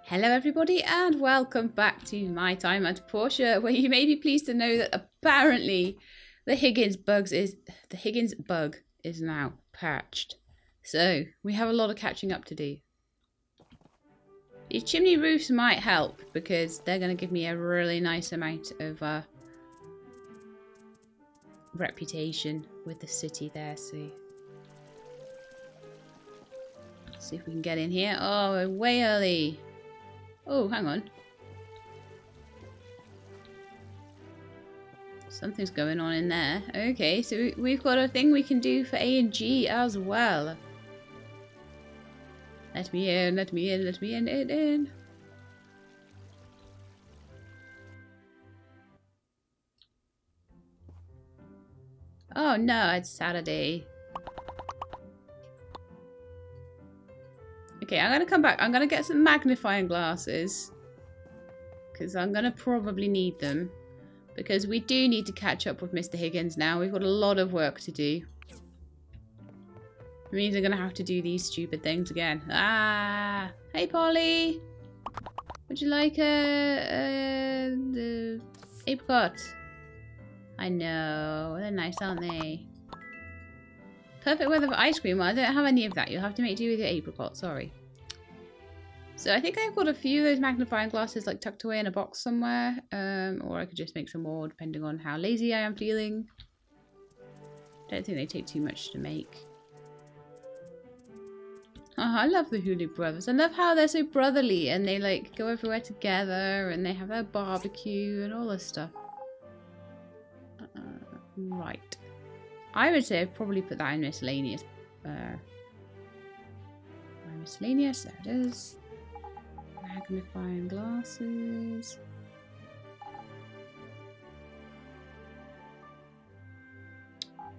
Hello everybody and welcome back to my Time at Portia, where you may be pleased to know that apparently the Higgins bug is now patched. So we have a lot of catching up to do. These chimney roofs might help because they're going to give me a really nice amount of reputation with the city there. So let's see if we can get in here. Oh, we're way early. Oh, hang on. Something's going on in there. Okay, so we've got a thing we can do for A and G as well. Let me in, let me in, let me in. Oh no, it's Saturday. Okay, I'm gonna come back. I'm gonna get some magnifying glasses. Because I'm gonna probably need them. Because we do need to catch up with Mr. Higgins now. We've got a lot of work to do. It means I'm gonna have to do these stupid things again. Ah! Hey, Polly! Would you like the apricot? I know. They're nice, aren't they? Perfect weather for ice cream. Well, I don't have any of that. You'll have to make do with your apricot. Sorry. So I think I've got a few of those magnifying glasses like tucked away in a box somewhere. Or I could just make some more depending on how lazy I am feeling. Don't think they take too much to make. Oh, I love the Hulu brothers. I love how they're so brotherly and they like go everywhere together and they have their barbecue and all this stuff. Right. I would say I'd probably put that in miscellaneous. Miscellaneous, there it is. Magnifying glasses.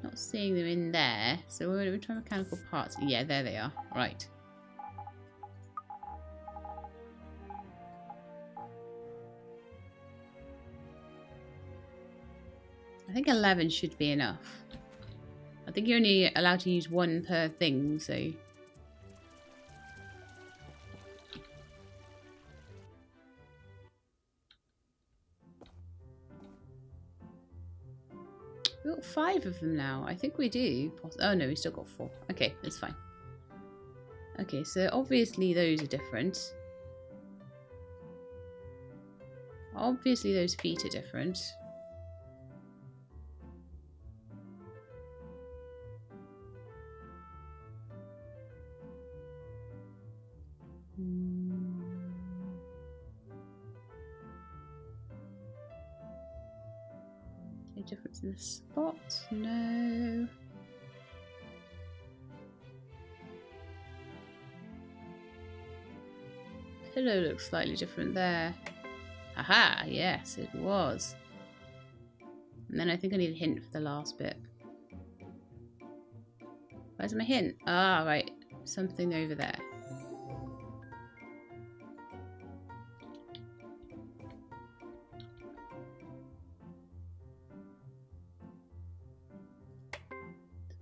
Not seeing them in there. So we're going to try mechanical parts. Yeah, there they are. Right. I think 11 should be enough. I think you're only allowed to use one per thing, so... We've got 5 of them now. I think we do. Oh no, we still got 4. Okay, that's fine. Okay, so obviously those are different. Obviously those feet are different. Any difference in the spot? No. Pillow looks slightly different there. Aha! Yes, it was. And then I think I need a hint for the last bit. Where's my hint? Ah, right. Something over there.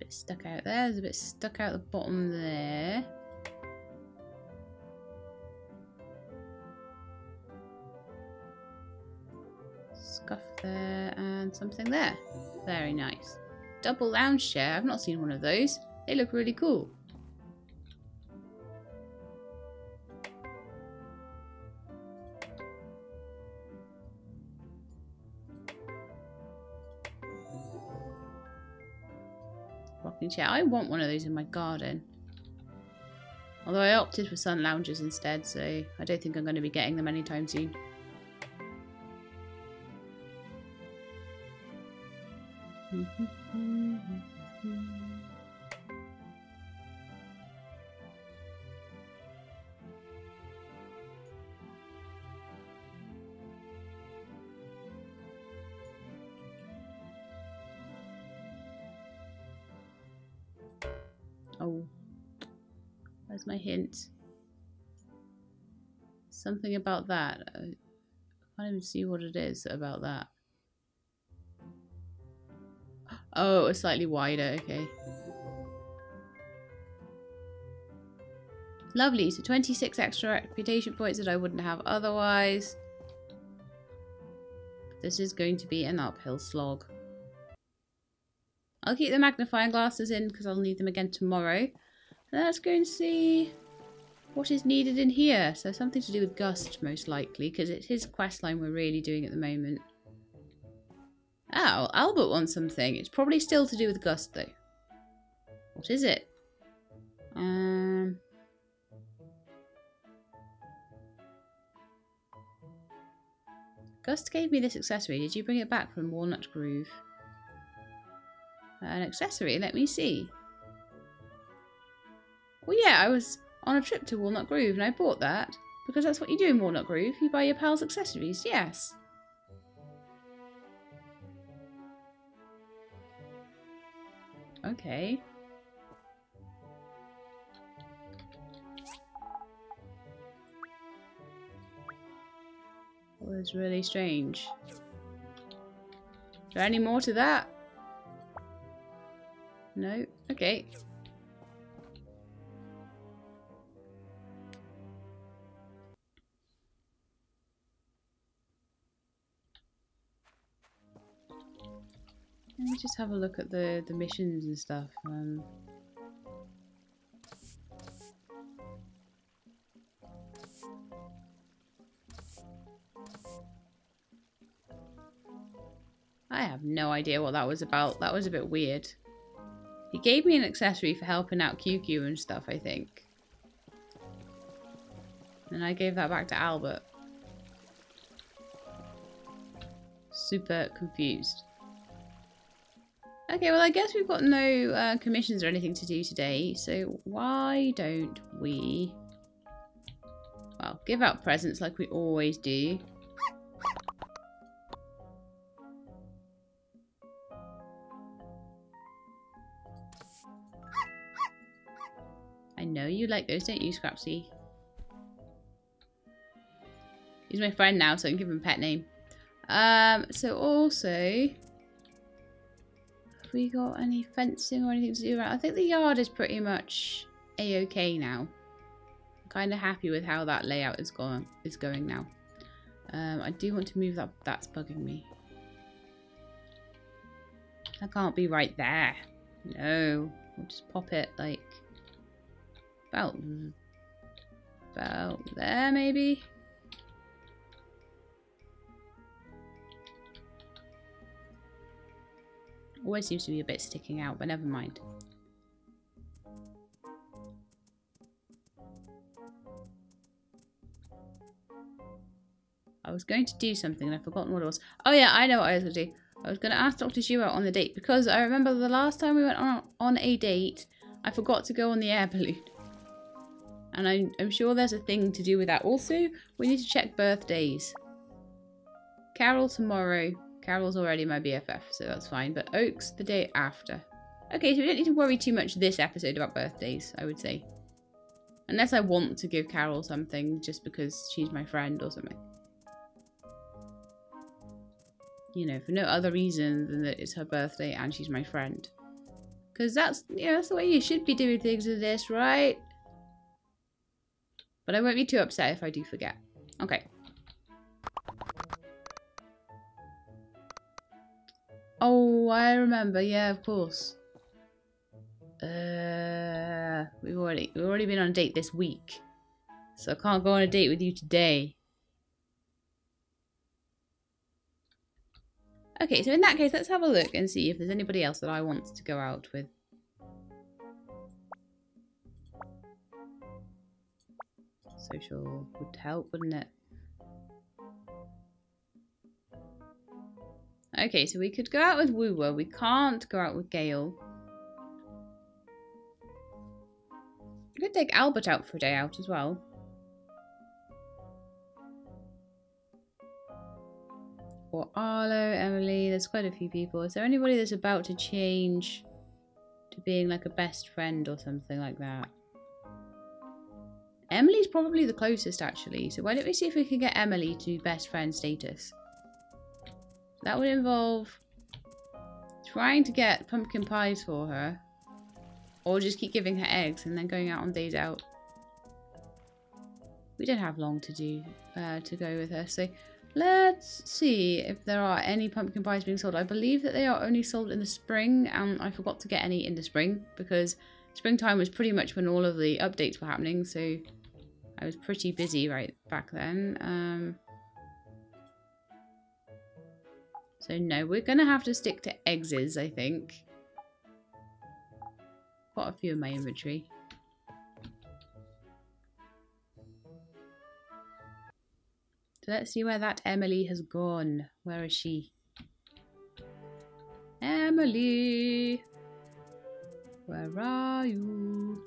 Stuck out there. There's a bit stuck out the bottom there. Scuff there and something there. Very nice. Double lounge chair. I've not seen one of those. They look really cool. Rocking chair. I want one of those in my garden. Although I opted for sun loungers instead, so I don't think I'm going to be getting them anytime soon. Oh, where's my hint? Something about that. I can't even see what it is about that. Oh, it's slightly wider, okay. Lovely. So 26 extra reputation points that I wouldn't have otherwise. This is going to be an uphill slog. I'll keep the magnifying glasses in because I'll need them again tomorrow. Let's go and see what is needed in here. So something to do with Gust, most likely, because it's his questline we're really doing at the moment. Oh, Albert wants something. It's probably still to do with Gust, though. What is it? Gust gave me this accessory. Did you bring it back from Walnut Groove? An accessory? Let me see. Well, yeah, I was on a trip to Walnut Groove and I bought that because that's what you do in Walnut Groove. You buy your pals accessories. Yes. Okay. That was really strange. Is there any more to that? No? Okay. Let me just have a look at the missions and stuff. I have no idea what that was about. That was a bit weird. He gave me an accessory for helping out QQ and stuff, I think. And I gave that back to Albert. Super confused. Okay, well I guess we've got no commissions or anything to do today, so why don't we, well, give out presents like we always do. I know you like those, don't you, Scrapsy? He's my friend now, so I can give him a pet name. So also, have we got any fencing or anything to do around? I think the yard is pretty much a-okay now. I'm kind of happy with how that layout is going now. I do want to move that. That's bugging me. That can't be right there. No, we'll just pop it like about there, maybe. Always seems to be a bit sticking out, but never mind. I was going to do something and I've forgotten what it was. Oh yeah, I know what I was going to do. I was going to ask Dr. Zhu out on the date because I remember the last time we went on a date, I forgot to go on the air balloon. And I'm sure there's a thing to do with that. Also, we need to check birthdays. Carol tomorrow. Carol's already my BFF, so that's fine. But Oak's the day after. Okay, so we don't need to worry too much this episode about birthdays, I would say. Unless I want to give Carol something just because she's my friend or something. You know, for no other reason than that it's her birthday and she's my friend. Because that's, you know, that's the way you should be doing things with this, right? But I won't be too upset if I do forget. Okay. Oh, I remember. Yeah, of course. We've already been on a date this week. So I can't go on a date with you today. Okay, so in that case, let's have a look and see if there's anybody else that I want to go out with. Social would help, wouldn't it? Okay, so we could go out with Woowa. We can't go out with Gale. We could take Albert out for a day out as well. Or Arlo, Emily. There's quite a few people. Is there anybody that's about to change to being like a best friend or something like that? Emily's probably the closest, actually. So why don't we see if we can get Emily to best friend status? That would involve trying to get pumpkin pies for her. Or just keep giving her eggs and then going out on days out. We don't have long to do to go with her. So let's see if there are any pumpkin pies being sold. I believe that they are only sold in the spring, and I forgot to get any in the spring because springtime was pretty much when all of the updates were happening. So I was pretty busy right back then. So no, we're going to have to stick to eggs, I think. Quite a few in my inventory. So let's see where that Emily has gone. Where is she? Emily! Where are you?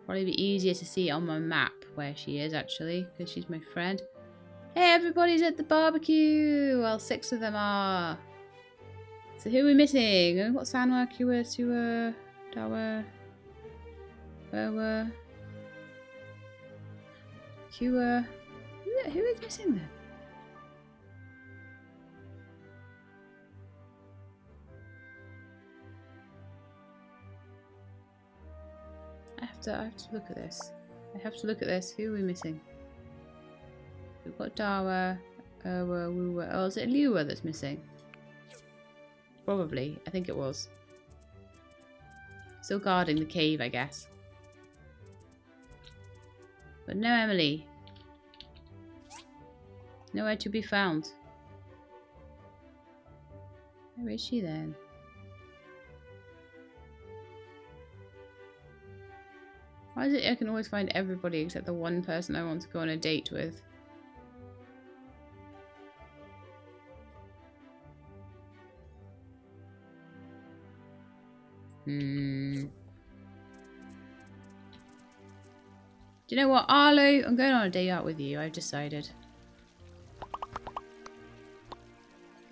Probably be easier to see on my map where she is actually, because she's my friend. Hey, everybody's at the barbecue! Well, 6 of them are. So who are we missing? We've got Sanwa, Kua, Sua, Dawa, Berwa, Kua. Who is missing then? I have to look at this. I have to look at this. Who are we missing? We've got Dawa, Erwa, Wuwa. Oh, is it Liwa that's missing? Probably. I think it was. Still guarding the cave, I guess. But no Emily. Nowhere to be found. Where is she then? Why is it I can always find everybody except the one person I want to go on a date with? Do you know what, Arlo? I'm going on a day out with you, I've decided.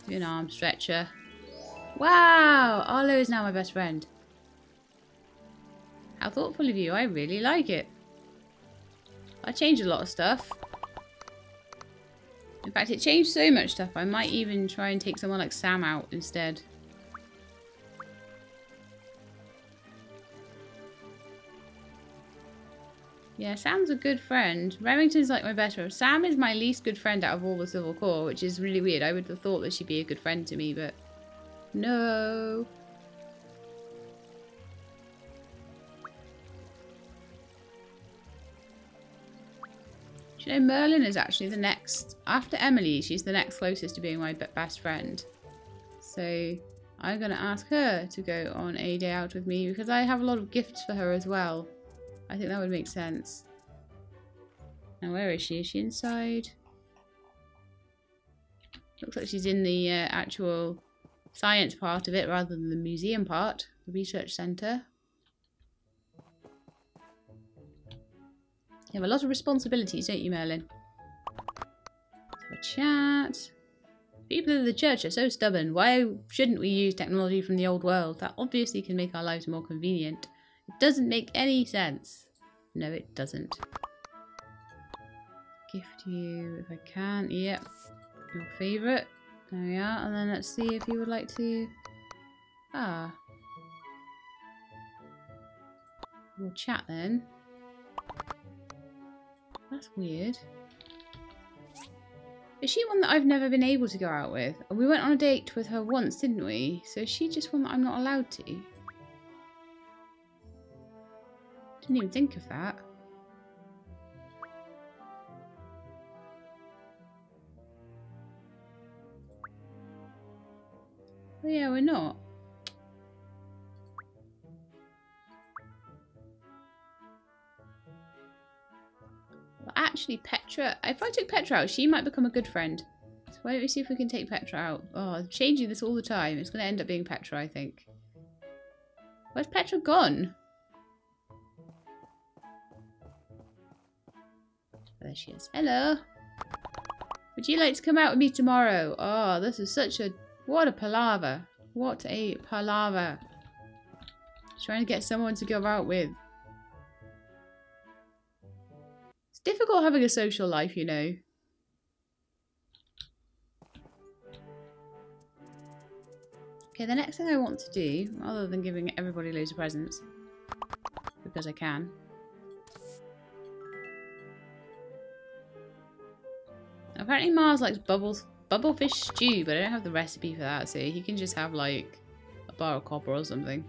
Do an arm stretcher. Wow! Arlo is now my best friend. How thoughtful of you, I really like it. I changed a lot of stuff. In fact, it changed so much stuff, I might even try and take someone like Sam out instead. Yeah, Sam's a good friend. Remington's like my best friend. Sam is my least good friend out of all the Civil Corps, which is really weird. I would have thought that she'd be a good friend to me, but no. Do you know, Merlin is actually the next, after Emily, she's the next closest to being my best friend. So I'm going to ask her to go on a day out with me because I have a lot of gifts for her as well. I think that would make sense. Now, where is she? Is she inside? Looks like she's in the actual science part of it rather than the museum part, the research centre. You have a lot of responsibilities, don't you, Merlin? Let's have a chat. People of the church are so stubborn. Why shouldn't we use technology from the old world? That obviously can make our lives more convenient. It doesn't make any sense. No, it doesn't. Gift you if I can. Yep. Your favourite. There we are. And then let's see if you would like to... Ah. We'll chat then. That's weird. Is she one that I've never been able to go out with? We went on a date with her once, didn't we? So is she just one that I'm not allowed to? Didn't even think of that. Oh yeah, we're not. Well, actually, Petra... If I took Petra out, she might become a good friend. So why don't we see if we can take Petra out? Oh, I'm changing this all the time. It's going to end up being Petra, I think. Where's Petra gone? There she is. Hello. Would you like to come out with me tomorrow? Oh, this is such a... What a palaver. What a palaver. Trying to get someone to go out with. It's difficult having a social life, you know. Okay, the next thing I want to do, other than giving everybody loads of presents, because I can, Apparently Mars likes bubblefish stew, but I don't have the recipe for that, so he can just have like a bar of copper or something.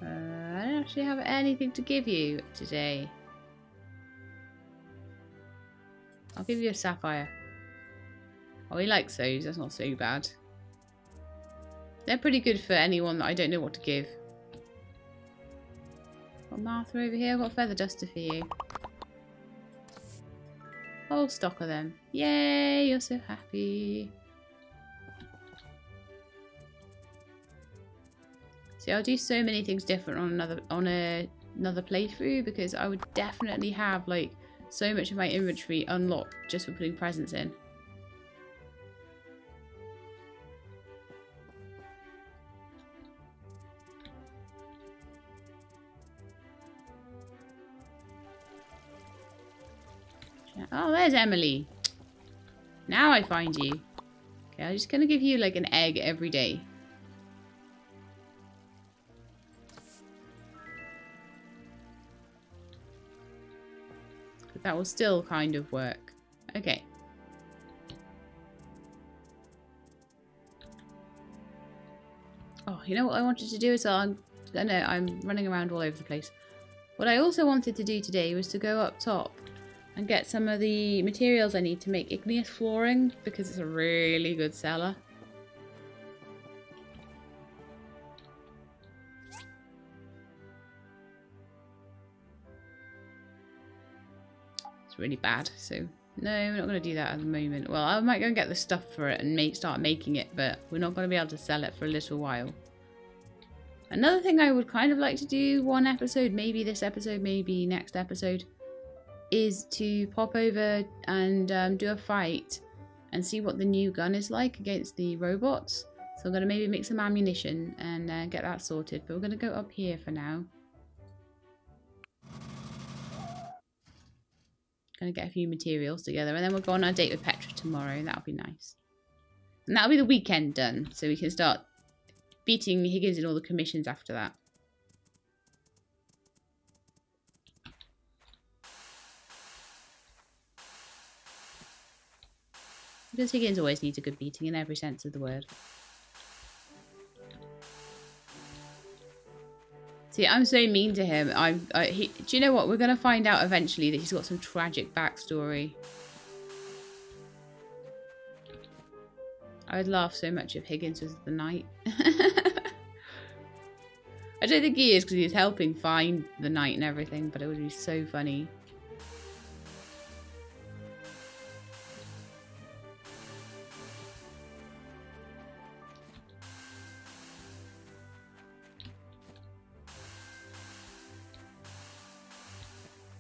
I don't actually have anything to give you today. I'll give you a sapphire. Oh, he likes those. That's not so bad. They're pretty good for anyone that I don't know what to give. Got Martha over here. I've got a feather duster for you. Whole stock of them. Yay, you're so happy. See, I'll do so many things different on another playthrough, because I would definitely have like so much of my inventory unlocked just for putting presents in. Oh, there's Emily. Now I find you. Okay, I'm just gonna give you like an egg every day. That will still kind of work. Okay. Oh, you know what I wanted to do as well? I'm running around all over the place. What I also wanted to do today was to go up top and get some of the materials I need to make igneous flooring, because it's a really good seller. It's really bad, so no, we're not going to do that at the moment. Well, I might go and get the stuff for it and start making it, but we're not going to be able to sell it for a little while. Another thing I would kind of like to do one episode, maybe this episode, maybe next episode, is to pop over and do a fight and see what the new gun is like against the robots. So I'm going to maybe make some ammunition and get that sorted. But we're going to go up here for now. Going to get a few materials together, and then we'll go on our date with Petra tomorrow. That'll be nice. And that'll be the weekend done, so we can start beating Higgins in all the commissions after that. Because Higgins always needs a good beating in every sense of the word. See, I'm so mean to him. Do you know what? We're going to find out eventually that he's got some tragic backstory. I would laugh so much if Higgins was the knight. I don't think he is, because he's helping find the knight and everything, but it would be so funny.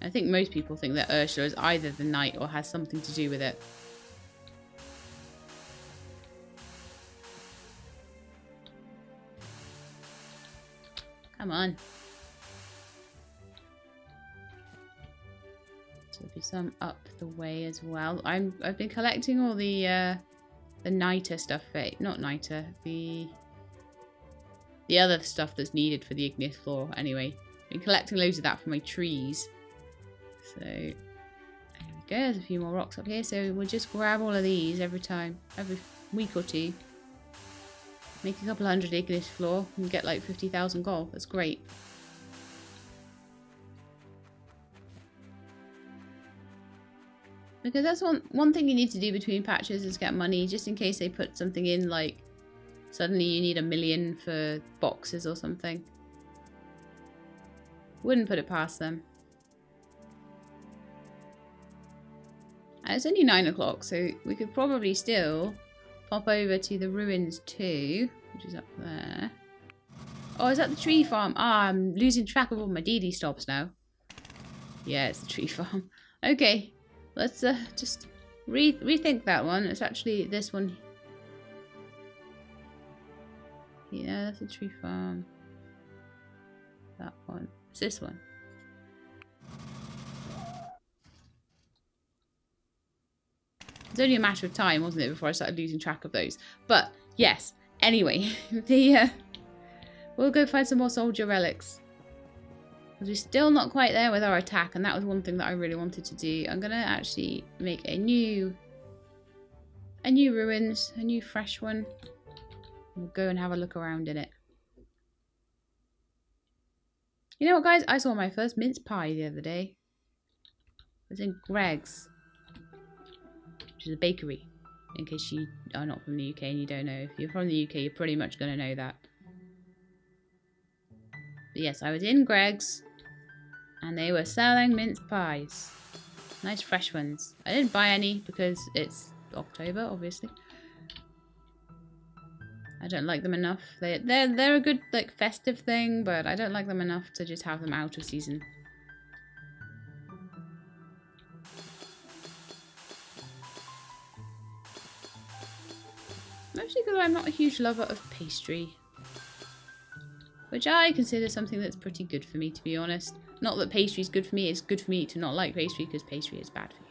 I think most people think that Ursula is either the knight or has something to do with it. Come on. So there'll be some up the way as well. I've been collecting all the niter stuff, not niter, the other stuff that's needed for the igneous floor. Anyway, I've been collecting loads of that from my trees. So there we go. There's a few more rocks up here. So we'll just grab all of these every week or two. Make a couple hundred igneous floor and get like 50,000 gold. That's great. Because that's one thing you need to do between patches is get money, just in case they put something in, like suddenly you need 1 million for boxes or something. Wouldn't put it past them. And it's only 9 o'clock, so we could probably still pop over to the ruins too, which is up there. Oh, is that the tree farm? Ah, I'm losing track of all my DD stops now. Yeah, it's the tree farm. Okay, let's just rethink that one. It's actually this one. Yeah, that's a tree farm. That one. It's this one. It's only a matter of time, wasn't it, before I started losing track of those. But, yes. Anyway, we'll go find some more soldier relics. Because we're still not quite there with our attack, and that was one thing that I really wanted to do. I'm gonna actually make a new ruins, a new fresh one. We'll go and have a look around in it. You know what, guys? I saw my first mince pie the other day. It was in Greg's, which is a bakery. In case you are not from the UK and you don't know. If you're from the UK, you're pretty much going to know that. But yes, I was in Greg's and they were selling mince pies. Nice fresh ones. I didn't buy any because it's October, obviously. I don't like them enough. They're a good like festive thing, but I don't like them enough to just have them out of season. Mostly because I'm not a huge lover of pastry, which I consider something that's pretty good for me, to be honest. Not that pastry is good for me, it's good for me to not like pastry because pastry is bad for you.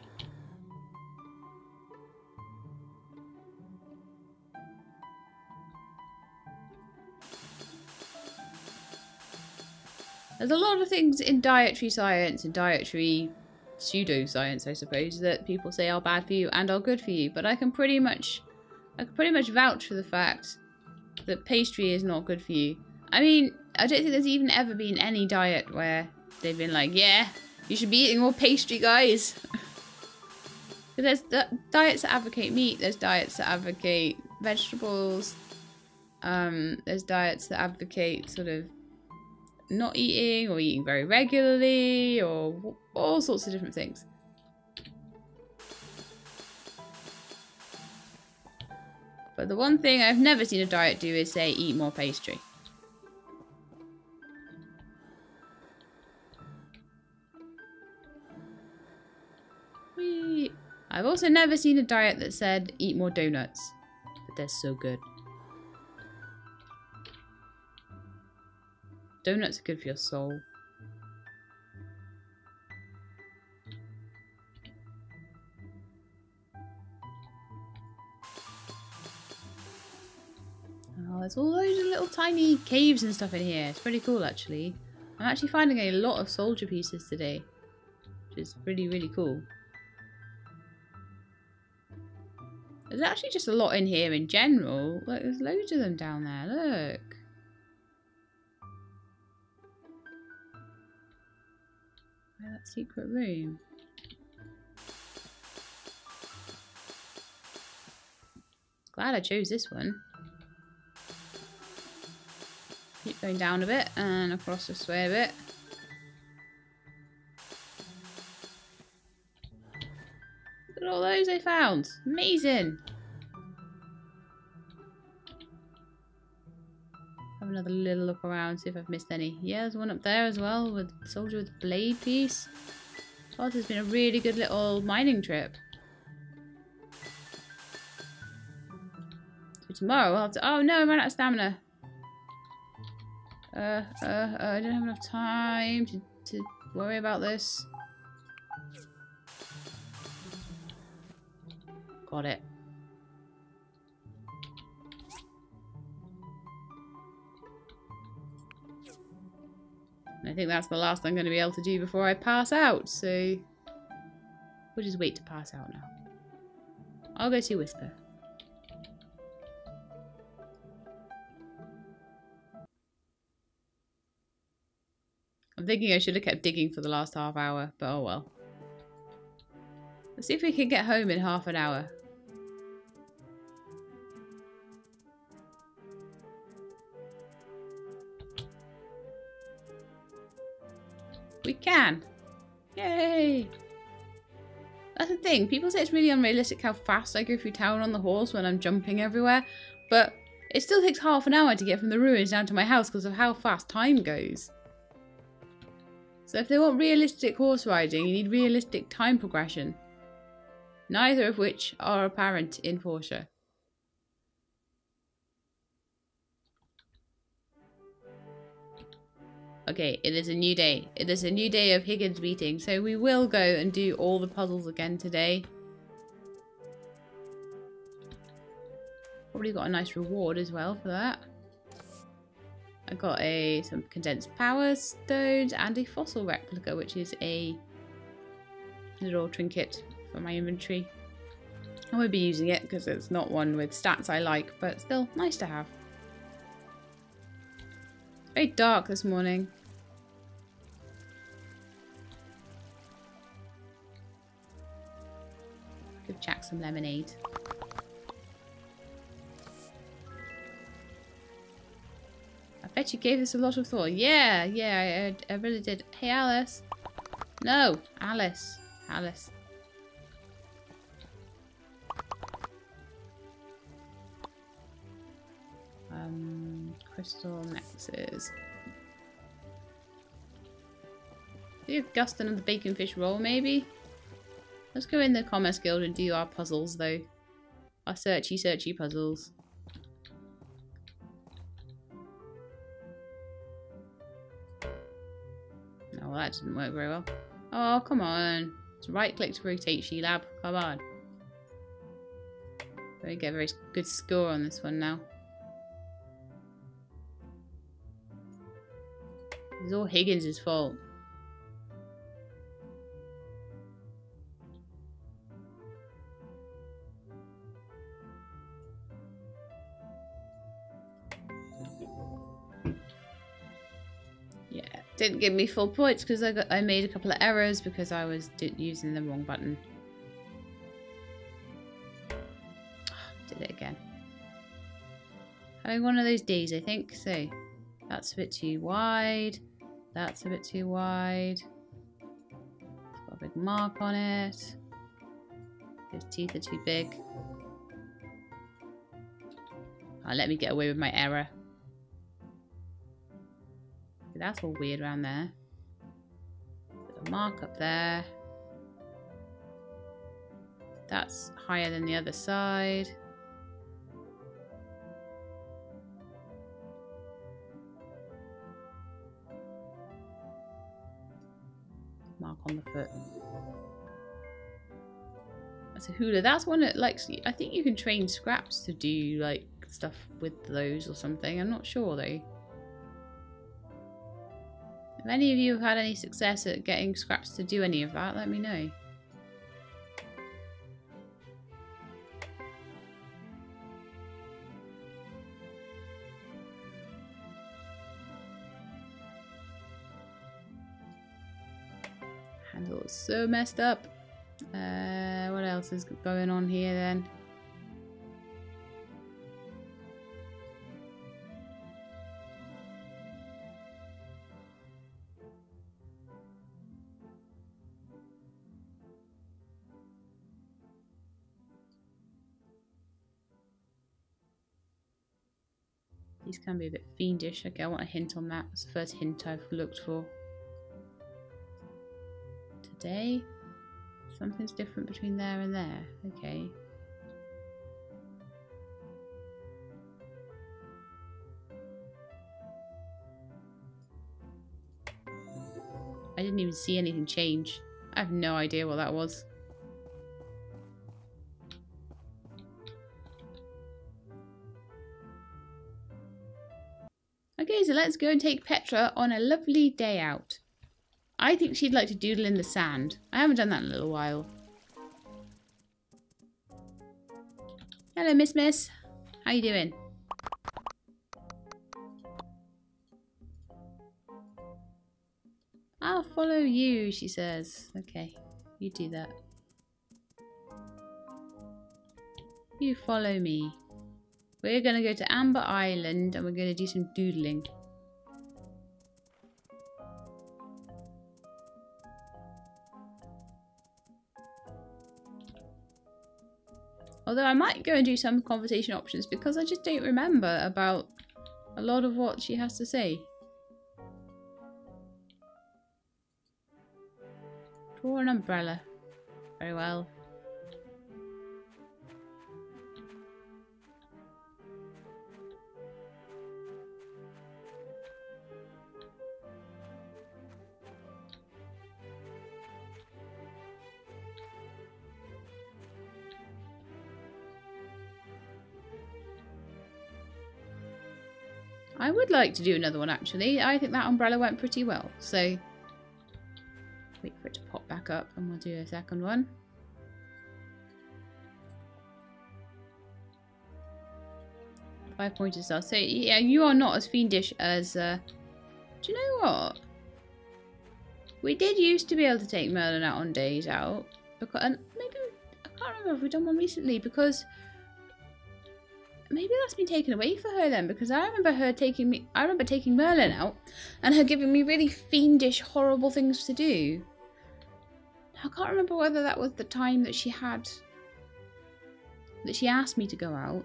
There's a lot of things in dietary science and dietary pseudoscience, I suppose, that people say are bad for you and are good for you. But I can pretty much vouch for the fact that pastry is not good for you. I mean, I don't think there's even ever been any diet where they've been like, yeah, you should be eating more pastry, guys. There's diets that advocate meat, there's diets that advocate vegetables, there's diets that advocate sort of not eating or eating very regularly or all sorts of different things. But the one thing I've never seen a diet do is say eat more pastry. Whee! I've also never seen a diet that said eat more donuts, but they're so good. Donuts are good for your soul. Oh, there's all those little tiny caves and stuff in here. It's pretty cool, actually. I'm actually finding a lot of soldier pieces today, which is really, really cool. There's actually just a lot in here in general. Like, there's loads of them down there. Look. That secret room. Glad I chose this one. Keep going down a bit and across this way a bit. Look at all those I found. Amazing. Have another little look around, see if I've missed any. Yeah, there's one up there as well with soldier with blade piece. Oh, this has been a really good little mining trip. So tomorrow we'll have to. Oh no, I ran out of stamina. I don't have enough time to worry about this. Got it. And I think that's the last I'm going to be able to do before I pass out, so we'll just wait to pass out now. I'll go see Whisper. I'm thinking I should have kept digging for the last half hour, but oh well. Let's see if we can get home in half an hour. We can! Yay! That's the thing, people say it's really unrealistic how fast I go through town on the horse when I'm jumping everywhere, but it still takes half an hour to get from the ruins down to my house because of how fast time goes. So if they want realistic horse riding, you need realistic time progression. Neither of which are apparent in Portia. Okay, it is a new day. It is a new day of Higgins meeting, so we will go and do all the puzzles again today. Probably got a nice reward as well for that. I got some condensed power stones and a fossil replica, which is a little trinket for my inventory. I won't be using it because it's not one with stats I like, but still nice to have. It's very dark this morning. Give Jack some lemonade. I bet you gave this a lot of thought. Yeah, I really did. Hey, Alice. No, Alice. Alice. Crystal necklaces. Do Gustin and the bacon fish roll, maybe? Let's go in the Commerce Guild and do our puzzles, though. Our searchy puzzles. Oh, well, that didn't work very well. Oh, come on. It's right click to rotate Sheelab. Come on. We get a very good score on this one now. It's all Higgins' fault. Yeah, didn't give me full points because I made a couple of errors because I was using the wrong button. Did it again. Having one of those days, I think. So that's a bit too wide. That's a bit too wide. It's got a big mark on it. His teeth are too big. Oh, let me get away with my error. Okay, that's all weird around there. Put a mark up there. That's higher than the other side. Mark on the foot. That's a hula. That's one that likes. I think you can train scraps to do like stuff with those or something. I'm not sure though. If any of you have had any success at getting scraps to do any of that, let me know. Handle is so messed up. What else is going on here then? These can be a bit fiendish. Okay, I want a hint on that. That's the first hint I've looked for. Today, something's different between there and there. Okay. I didn't even see anything change. I have no idea what that was. Okay, so let's go and take Petra on a lovely day out. I think she'd like to doodle in the sand. I haven't done that in a little while. Hello, Miss. How you doing? I'll follow you, she says. Okay, you do that. You follow me. We're going to go to Amber Island and we're going to do some doodling. Although I might go and do some conversation options because I just don't remember about a lot of what she has to say. Draw an umbrella. Very well. I would like to do another one, actually. I think that umbrella went pretty well. So, wait for it to pop back up and we'll do a second one. Five-pointer style. So, yeah, you are not as fiendish as... do you know what? We did used to be able to take Merlin out on days out. Because, and maybe... I can't remember if we've done one recently because... Maybe that's been taken away for her then, because I remember her taking me... I remember taking Merlin out and her giving me really fiendish, horrible things to do. I can't remember whether that was the time that she had... that she asked me to go out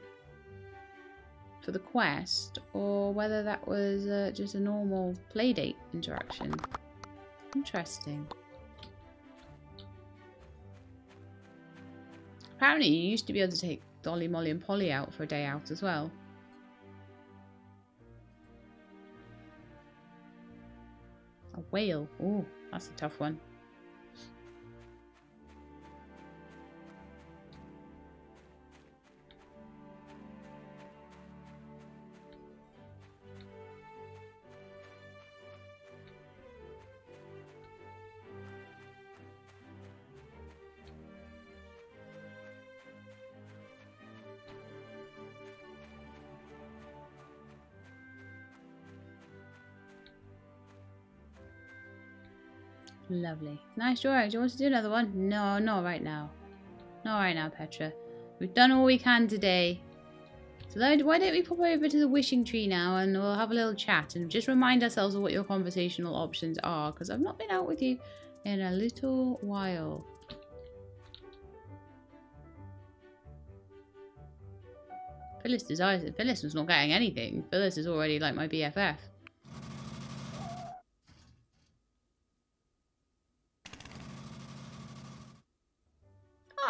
for the quest, or whether that was just a normal playdate interaction. Interesting. Apparently you used to be able to take Dolly, Molly and Polly out for a day out as well. A whale. Oh, that's a tough one. Lovely. Nice drawing. Do you want to do another one? No, not right now. Not right now, Petra. We've done all we can today. So why don't we pop over to the wishing tree now and we'll have a little chat and just remind ourselves of what your conversational options are, because I've not been out with you in a little while. Phyllis desires it. Phyllis was not getting anything. Phyllis is already like my BFF.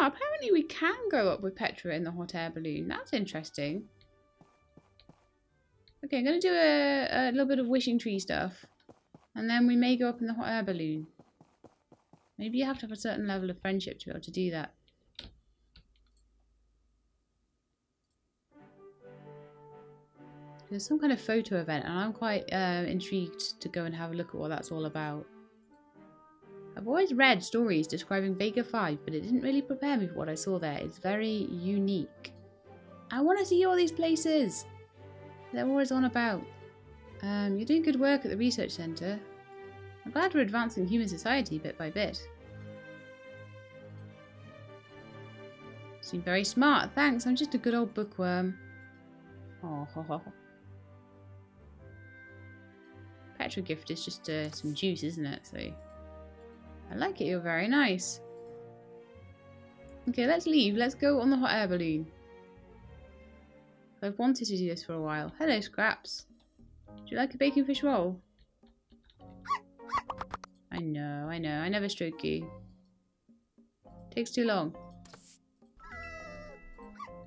Oh, apparently we can go up with Petra in the hot air balloon. That's interesting. Okay, I'm going to do a little bit of wishing tree stuff. And then we may go up in the hot air balloon. Maybe you have to have a certain level of friendship to be able to do that. There's some kind of photo event and I'm quite intrigued to go and have a look at what that's all about. I've always read stories describing Vega 5, but it didn't really prepare me for what I saw there. It's very unique. I want to see all these places they're always on about. You're doing good work at the research centre. I'm glad we're advancing human society bit by bit. Seem very smart. Thanks, I'm just a good old bookworm. Oh, ho, ho. Petra gift is just some juice, isn't it? So I like it. You're very nice. Okay, let's leave. Let's go on the hot air balloon. I've wanted to do this for a while. Hello, Scraps. Do you like a bacon fish roll? I know. I never stroke you. Takes too long.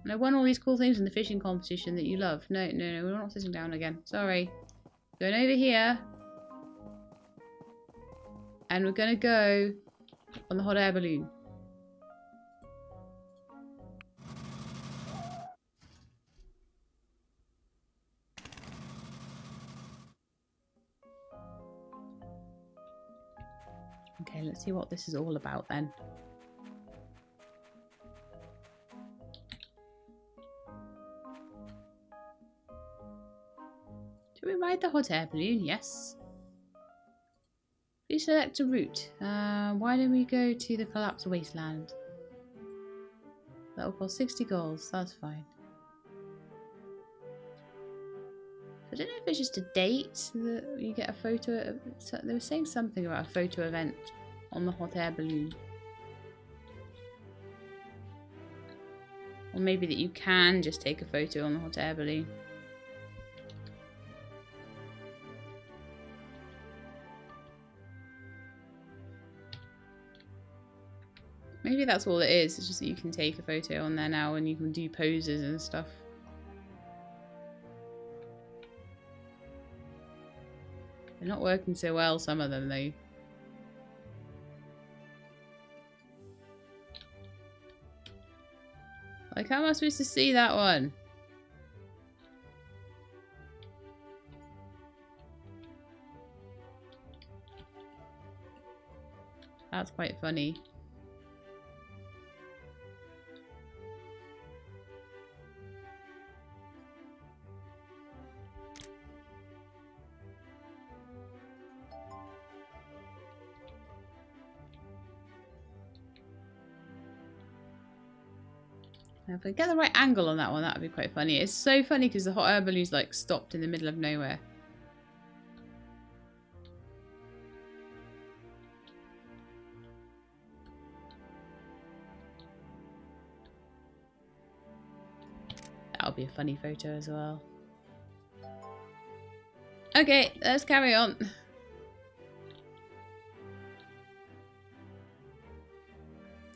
And I won all these cool things in the fishing competition that you love. No, we're not sitting down again. Sorry. Going over here. And we're going to go on the hot air balloon. Okay, let's see what this is all about then. Do we ride the hot air balloon? Yes. Please select a route. Why don't we go to the collapsed wasteland? That will cost 60 goals. That's fine. I don't know if it's just a date that you get a photo. They were saying something about a photo event on the hot air balloon. Or maybe that you can just take a photo on the hot air balloon. Maybe that's all it is. It's just that you can take a photo on there now and you can do poses and stuff. They're not working so well, some of them though. Like, how am I supposed to see that one? That's quite funny. If we get the right angle on that one, that would be quite funny. It's so funny because the hot air balloon's like stopped in the middle of nowhere. That'll be a funny photo as well. Okay, let's carry on.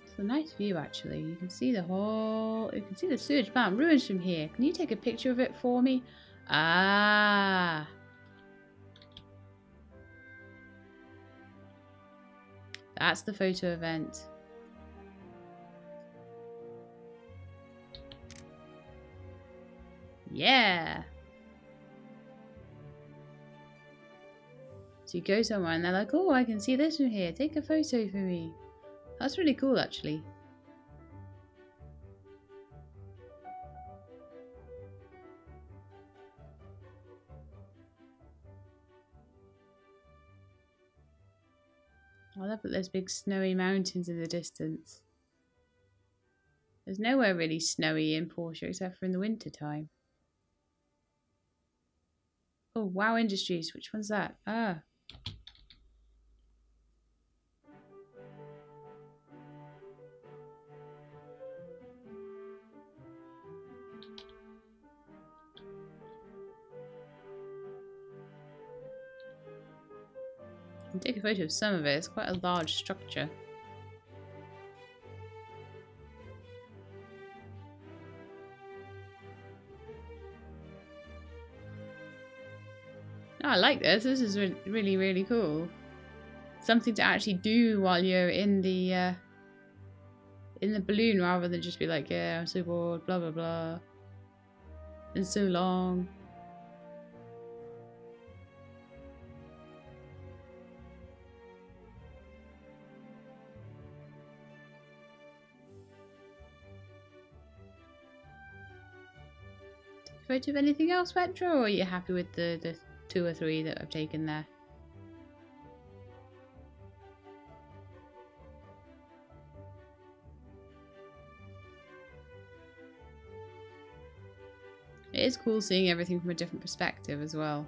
It's a nice view actually. You can see the whole, you can see the sewage plant ruins from here. Can you take a picture of it for me? Ah. That's the photo event. Yeah. So you go somewhere and they're like, oh, I can see this from here. Take a photo for me. That's really cool, actually. I love that there's big snowy mountains in the distance. There's nowhere really snowy in Portia except for in the winter time. Oh, Wow Industries. Which one's that? Ah. I can take a photo of some of it. It's quite a large structure. Oh, I like this. This is really, really cool. Something to actually do while you're in the balloon, rather than just be like, yeah, I'm so bored, blah blah blah. It's so long. Take a photo of anything else, Petra, or are you happy with the 2 or 3 that I've taken there? It is cool seeing everything from a different perspective as well.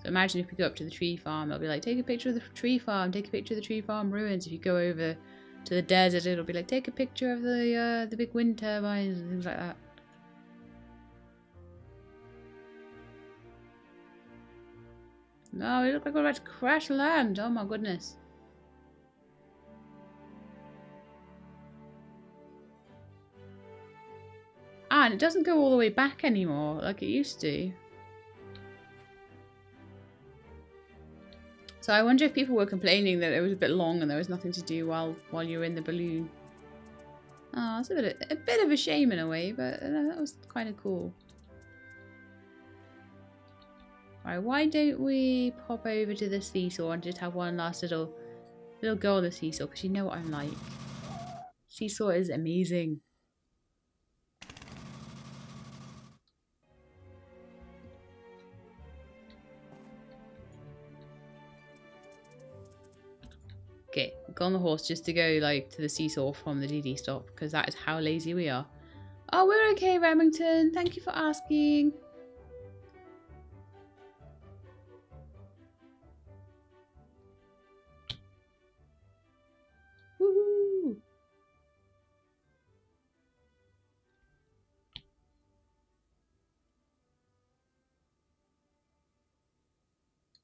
So imagine if we go up to the tree farm, it'll be like, take a picture of the tree farm, take a picture of the tree farm ruins. If you go over to the desert, it'll be like, take a picture of the big wind turbines and things like that. No, we look like we're about to crash land. Oh my goodness. Ah, and it doesn't go all the way back anymore like it used to. So I wonder if people were complaining that it was a bit long and there was nothing to do while you were in the balloon. Oh, it's a bit of a shame in a way, but that was kind of cool. Alright, why don't we pop over to the seesaw and just have one last little go on the seesaw, because you know what I'm like. Seesaw is amazing. Okay, go on the horse just to go like to the seesaw from the DD stop, because that is how lazy we are. Oh, we're okay, Remington. Thank you for asking. Woohoo!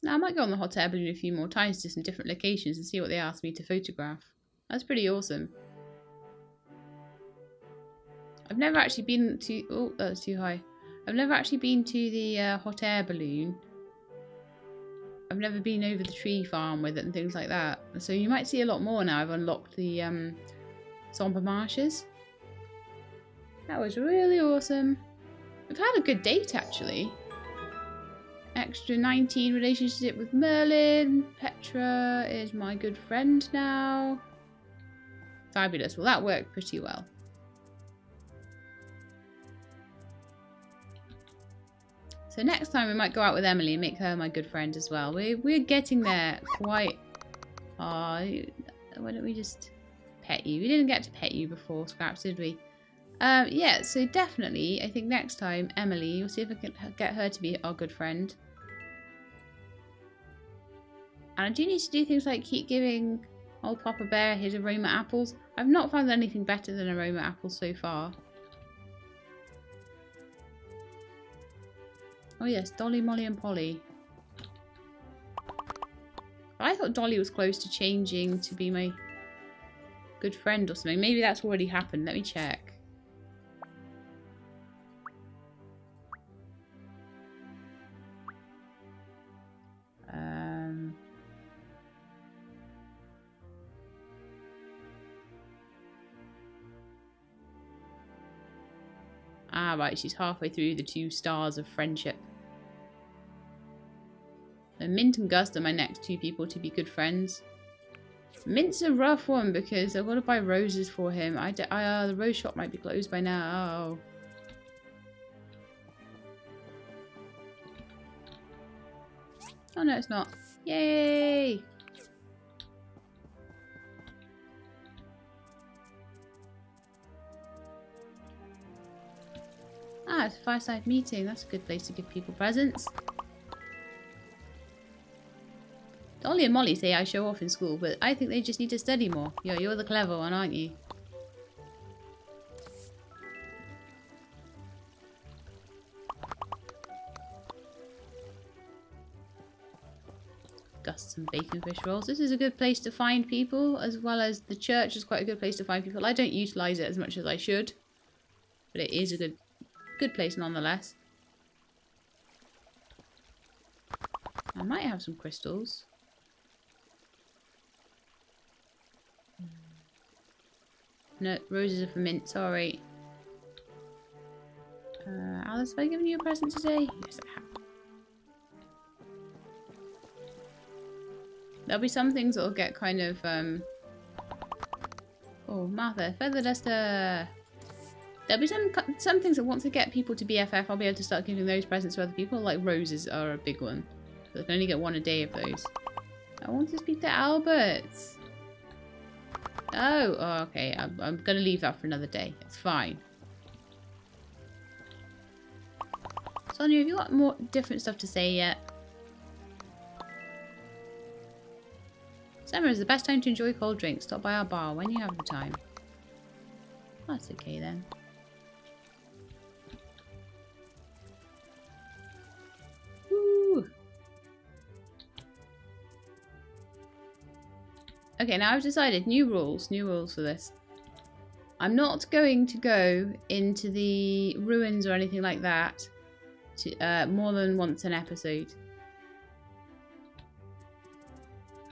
Now I might go on the hot air balloon a few more times to some different locations and see what they ask me to photograph. That's pretty awesome. I've never actually been to... Oh, that was too high. I've never actually been to the hot air balloon. I've never been over the tree farm with it and things like that. So you might see a lot more now. I've unlocked the somber marshes. That was really awesome. We've had a good date, actually. Extra 19 relationship with Merlin. Petra is my good friend now. Fabulous. Well, that worked pretty well. So next time we might go out with Emily and make her my good friend as well. We're getting there quite... why don't we just pet you? We didn't get to pet you before, Scraps, did we? Yeah, so definitely, I think next time, Emily, we'll see if I can get her to be our good friend. And I do need to do things like keep giving old Papa Bear his aroma apples. I've not found anything better than aroma apples so far. Oh yes, Dolly, Molly and Polly. I thought Dolly was close to changing to be my good friend or something. Maybe that's already happened. Let me check. Ah, right. She's halfway through the 2 stars of friendship. So Mint and Gus are my next 2 people to be good friends. Mint's a rough one because I've got to buy roses for him. The rose shop might be closed by now. Oh no, it's not. Yay! Ah, it's a fireside meeting. That's a good place to give people presents. Dolly and Molly say I show off in school, but I think they just need to study more. You're the clever one, aren't you? Gus and bacon fish rolls. This is a good place to find people, as well as the church is quite a good place to find people. I don't utilise it as much as I should, but it is a good place nonetheless. I might have some crystals. No, roses are for Mint, sorry. Alice, have I given you a present today? Yes, I have. There'll be some things that'll get kind of, Oh, Martha, feather duster! There'll be some things that once I get people to BFF, I'll be able to start giving those presents to other people, like roses are a big one. So I can only get 1 a day of those. I want to speak to Albert! Oh, okay. I'm going to leave that for another day. It's fine. Sonia, have you got more different stuff to say yet? Summer is the best time to enjoy cold drinks. Stop by our bar when you have the time. That's okay then. Woo! Okay, now I've decided new rules for this. I'm not going to go into the ruins or anything like that to, more than once an episode.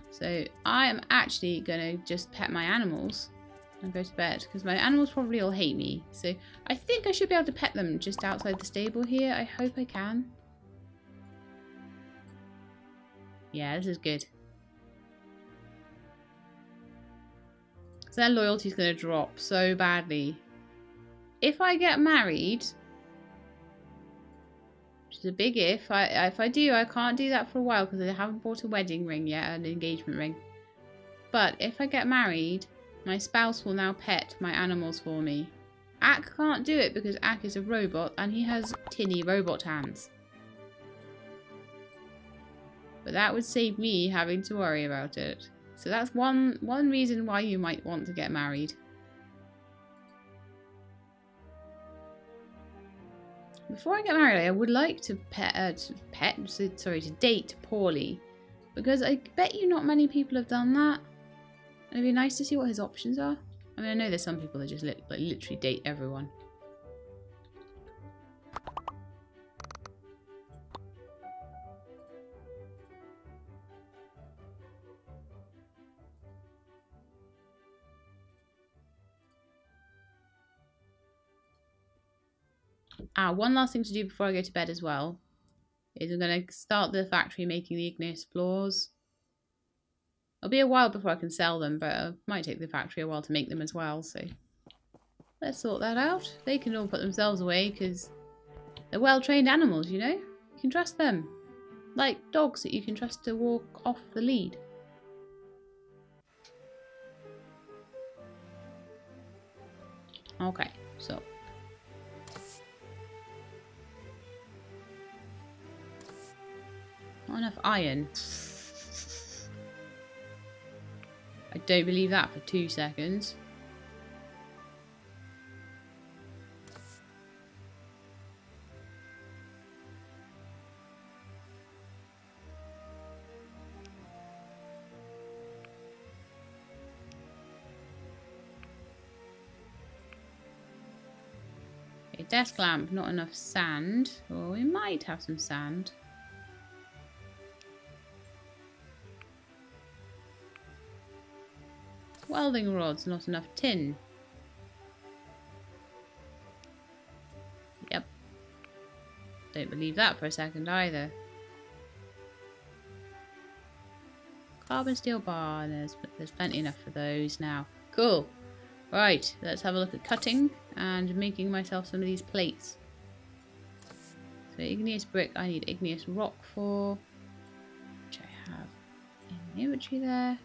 So I'm actually going to just pet my animals and go to bed because my animals probably all hate me. So I think I should be able to pet them just outside the stable here. I hope I can. Yeah, this is good. So their loyalty is going to drop so badly. If I get married, which is a big if I do, I can't do that for a while because I haven't bought a wedding ring yet, an engagement ring. But if I get married, my spouse will now pet my animals for me. Ak can't do it because Ak is a robot and he has tinny robot hands. But that would save me having to worry about it. So that's one reason why you might want to get married. Before I get married, I would like to date Paulie, because I bet you not many people have done that. And it'd be nice to see what his options are. I mean, I know there's some people that just literally date everyone. One last thing to do before I go to bed as well is I'm going to start the factory making the igneous floors. It'll be a while before I can sell them, but it might take the factory a while to make them as well, so let's sort that out. They can all put themselves away because they're well-trained animals, you know? You can trust them. Like dogs that you can trust to walk off the lead. Okay, so not enough iron. I don't believe that for 2 seconds. Okay, desk lamp, not enough sand. Well, we might have some sand. Welding rods, not enough tin. Yep. Don't believe that for a second either. Carbon steel bar, there's plenty enough for those now. Cool. Right, let's have a look at cutting and making myself some of these plates. So igneous brick, I need igneous rock for, which I have in the inventory there.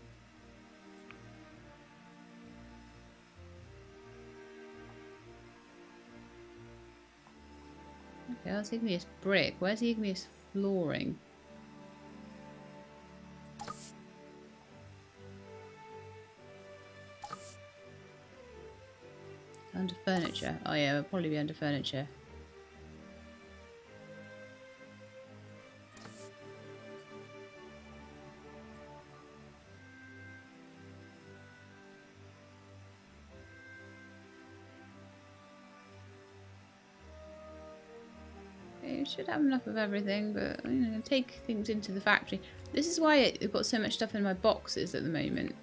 Okay, that's igneous brick. Where's the igneous flooring? Under furniture. Oh yeah, it'll probably be under furniture. Okay, we should have enough of everything, but I'm going to take things into the factory. This is why I've got so much stuff in my boxes at the moment.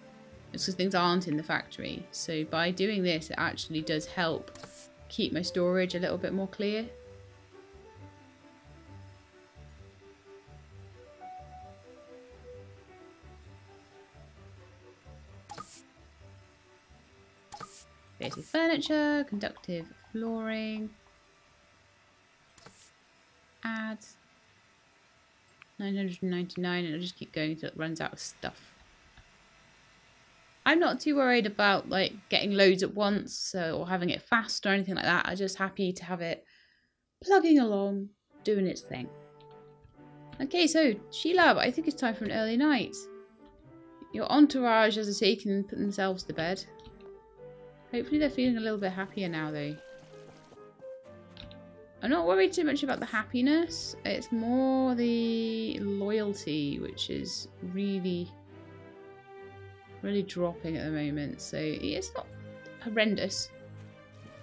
It's because things aren't in the factory. So by doing this, it actually does help keep my storage a little bit more clear. Basic furniture, conductive flooring, add 999, and it'll just keep going until it runs out of stuff. I'm not too worried about like getting loads at once or having it fast or anything like that. I'm just happy to have it plugging along, doing its thing. Okay, so Sheila, I think it's time for an early night. Your entourage, as I say, can put themselves to bed. Hopefully they're feeling a little bit happier now though. I'm not worried too much about the happiness. It's more the loyalty, which is really dropping at the moment. So it's not horrendous.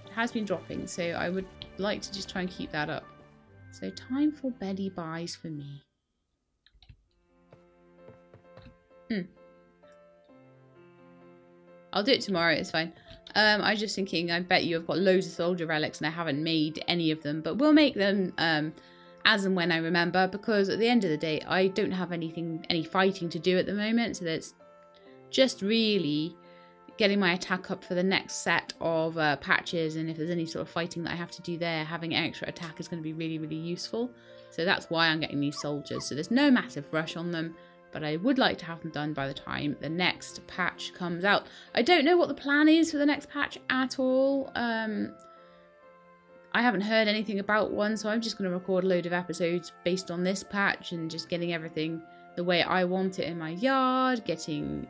It has been dropping, so I would like to just try and keep that up. So time for Betty buys for me. I'll do it tomorrow, it's fine. I was just thinking, I bet you have got loads of soldier relics and I haven't made any of them, but we'll make them as and when I remember, because at the end of the day, I don't have any fighting to do at the moment, so that's just really getting my attack up for the next set of patches, and if there's any sort of fighting that I have to do there, having extra attack is going to be really useful. So that's why I'm getting these soldiers. So there's no massive rush on them, but I would like to have them done by the time the next patch comes out. I don't know what the plan is for the next patch at all. I haven't heard anything about one, so I'm just going to record a load of episodes based on this patch and just getting everything the way I want it in my yard, getting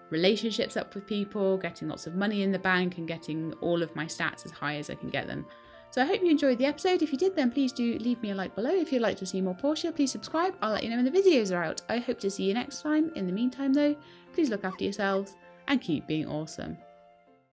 relationships up with people, getting lots of money in the bank, and getting all of my stats as high as I can get them. So I hope you enjoyed the episode. If you did, then please do leave me a like below. If you'd like to see more Portia, please subscribe. I'll let you know when the videos are out. I hope to see you next time. In the meantime though, please look after yourselves and keep being awesome.